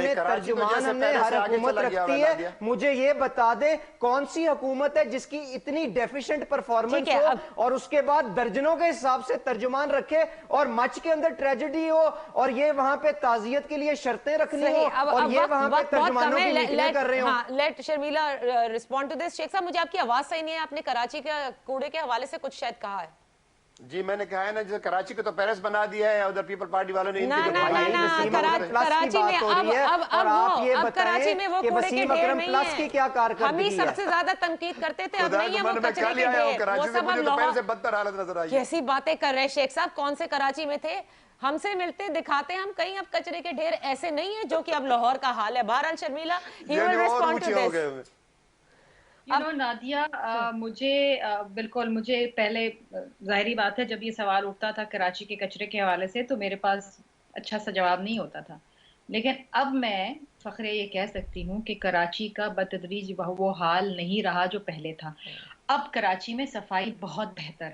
نے ہر حکومت رکھتی ہے. مجھے یہ بتا دیں کون سی حکومت ہے جس کی اتنی ڈیفیشنٹ پرفارمنس ہو اور اس کے بعد درجنوں کے حساب سے ترجمان رکھے, اور مچ کے اندر ٹریجڈی ہو اور یہ وہاں پہ تعزیت کے لیے شرطیں رکھنی ہو اور یہ وہاں پہ ترجمانوں کی میٹنگیں کر رہے ہوں. Let Sharmila respond to this. Sheikh sahab, مجھے آپ کی آواز صحیح نہیں ہے, آپ نے کراچی کے کوڑے کے حوالے سے کچھ شاید کہا ہے. جی میں نے کہا ہے نا, جیسے کراچی کو تو پیرس بنا دیا ہے, ادھر پیپل پارٹی والوں نے کراچی میں وہ کوڑے کے ڈھیر نہیں ہیں. ہم ہی سب سے زیادہ تنقید کرتے تھے, اب نہیں ہے وہ کچرے کے ڈھیر, وہ سب اب لاہور. کیسی باتیں کر رہے ہیں شیخ صاحب, کون سے کراچی میں تھے؟ ہم سے ملتے دکھاتے ہم کہیں, اب کچرے کے ڈھیر ایسے نہیں ہیں جو کہ اب لاہور کا حال ہے. بہرحال Sharmila, he will respond to this. Nadia, مجھے پہلے ظاہری بات ہے جب یہ سوال اٹھتا تھا کراچی کے کچرے کے حوالے سے تو میرے پاس اچھا سا جواب نہیں ہوتا تھا, لیکن اب میں فخرے یہ کہہ سکتی ہوں کہ کراچی کا بتدریج وہ حال نہیں رہا جو پہلے تھا. اب کراچی میں صفائی بہت بہتر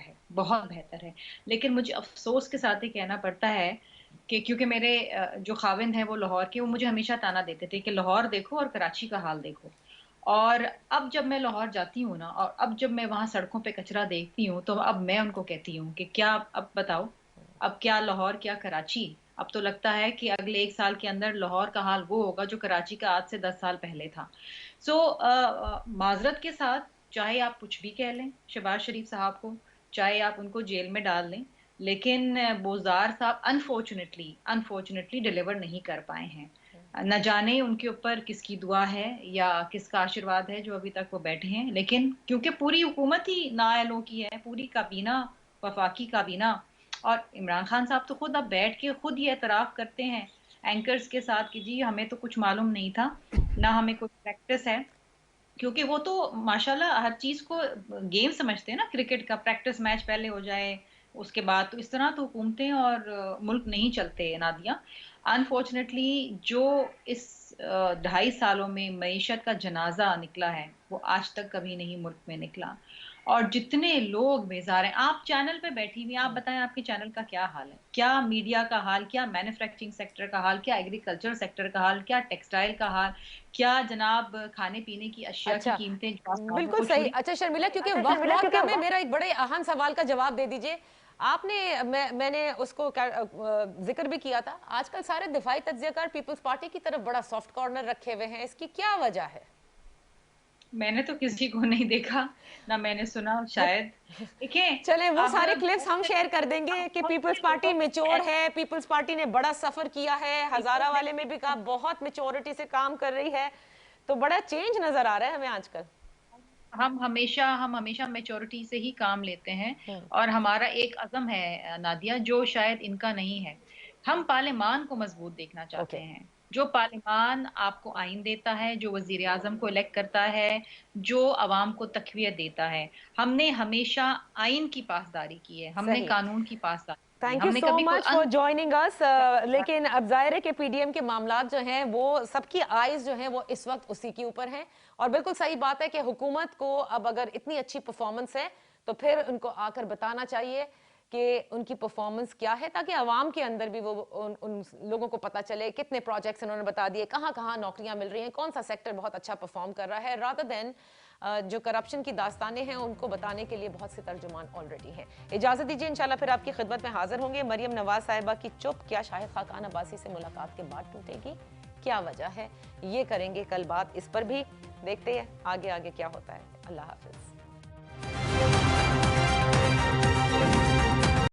ہے. لیکن مجھے افسوس کے ساتھ یہ کہنا پڑتا ہے کہ کیونکہ میرے جو خاوند ہیں وہ لاہور کے, وہ مجھے ہمیشہ تانا دیتے تھے کہ لاہور دیکھو اور کراچی کا حال دیکھو. اور اب جب میں لاہور جاتی ہوں نا, اور اب جب میں وہاں سڑکوں پہ کچرا دیکھتی ہوں, تو اب میں ان کو کہتی ہوں کہ کیا اب بتاؤ, اب کیا لاہور کیا کراچی؟ اب تو لگتا ہے کہ اگلے 1 سال کے اندر لاہور کا حال وہ ہوگا جو کراچی کا آج سے 10 سال پہلے تھا. سو معذرت کے ساتھ, چاہے آپ کچھ بھی کہہ لیں شہباز شریف صاحب کو, چاہے آپ ان کو جیل میں ڈال لیں, لیکن بوزدار صاحب انفارچونیٹلی ڈیلیور نہیں کر پائے ہیں. न जाने उनके ऊपर किसकी दुआ है या किसका आशीर्वाद है जो अभी तक वो बैठे हैं, लेकिन क्योंकि पूरी हुकूमत ही नाअहलों की है, पूरी काबीना, वफाकी काबीना, और इमरान खान साहब तो खुद अब बैठ के खुद ये एतराफ़ करते हैं एंकर्स के साथ कि जी हमें तो कुछ मालूम नहीं था, ना हमें कोई प्रैक्टिस है, क्योंकि वो तो माशाल्लाह हर चीज को गेम समझते हैं ना, क्रिकेट का प्रैक्टिस मैच पहले हो जाए उसके बाद, तो इस तरह तो हुकूमतें और मुल्क नहीं चलते नादिया। अनफॉर्चुनेटली जो इस 2.5 सालों में मईशत का जनाजा निकला है वो आज तक कभी नहीं मुल्क में निकला, और जितने लोग बेजार हैं, आप चैनल पे बैठी हुई, आप बताएं आपके चैनल का क्या हाल है, क्या मीडिया का हाल, क्या मैन्युफैक्चरिंग सेक्टर का हाल, क्या एग्रीकल्चर सेक्टर का हाल, क्या टेक्सटाइल का हाल, क्या जनाब खाने पीने की अशिया की अच्छा, कीमतें जो आसमानों बिल्कुल को सही। छुई। अच्छा शर्मिला, क्योंकि वक्त बहुत कम है, मेरा एक बड़े अहम सवाल का जवाब दे दीजिए। आपने मैंने उसको जिक्र भी किया था, आजकल सारे दिफाई तज्जियाकार पीपल्स पार्टी की तरफ बड़ा सॉफ्ट कॉर्नर रखे हुए हैं, इसकी क्या वजह है? मैंने तो किसी को नहीं देखा, ना मैंने सुना, शायद देखें। चले वो अब सारे क्लिप्स हम शेयर कर देंगे कि पीपल्स पार्टी मेच्योर है, पीपल्स पार्टी ने बड़ा सफर किया है, हजारा वाले में भी कहा बहुत मेच्योरिटी से काम कर रही है, तो बड़ा चेंज नजर आ रहा है हमें आजकल। हम हमेशा मेच्योरिटी से ही काम लेते हैं, और हमारा एक अज़म है नादिया जो शायद इनका नहीं है। हम पार्लियामान को मजबूत देखना चाहते ओके, हैं, जो पार्लियामान आपको आइन देता है, जो वजीर आजम को इलेक्ट करता है, जो अवाम को तकवीत देता है। हमने हमेशा आइन की पासदारी की है, हमने सही। कानून की पासदारी की है, थैंक यू हमने सो कभी कोई मच फॉर जॉइनिंग अस। लेकिन अब जाहिर है कि पीडीएम के मामलात जो हैं वो सबकी आइज जो हैं वो इस वक्त उसी के ऊपर हैं, और बिल्कुल सही बात है कि हुकूमत को अब अगर इतनी अच्छी परफॉर्मेंस है तो फिर उनको आकर बताना चाहिए कि उनकी परफॉर्मेंस क्या है, ताकि आवाम के अंदर भी वो उन लोगों को पता चले कितने प्रोजेक्ट्स उन्होंने बता दिए, कहाँ कहाँ नौकरियां मिल रही हैं, कौन सा सेक्टर बहुत अच्छा परफॉर्म कर रहा है, रादर देन जो करप्शन की दास्तानें हैं उनको बताने के लिए बहुत से तर्जुमान ऑलरेडी हैं। इजाज़त दीजिए, इंशाल्लाह फिर आपकी खिदमत में हाजिर होंगे। मरियम नवाज साहिबा की चुप क्या शाहिद खाकान अब्बासी से मुलाकात के बाद टूटेगी, क्या वजह है, ये करेंगे कल बात, इस पर भी देखते हैं आगे आगे क्या होता है। अल्लाह हाफिज।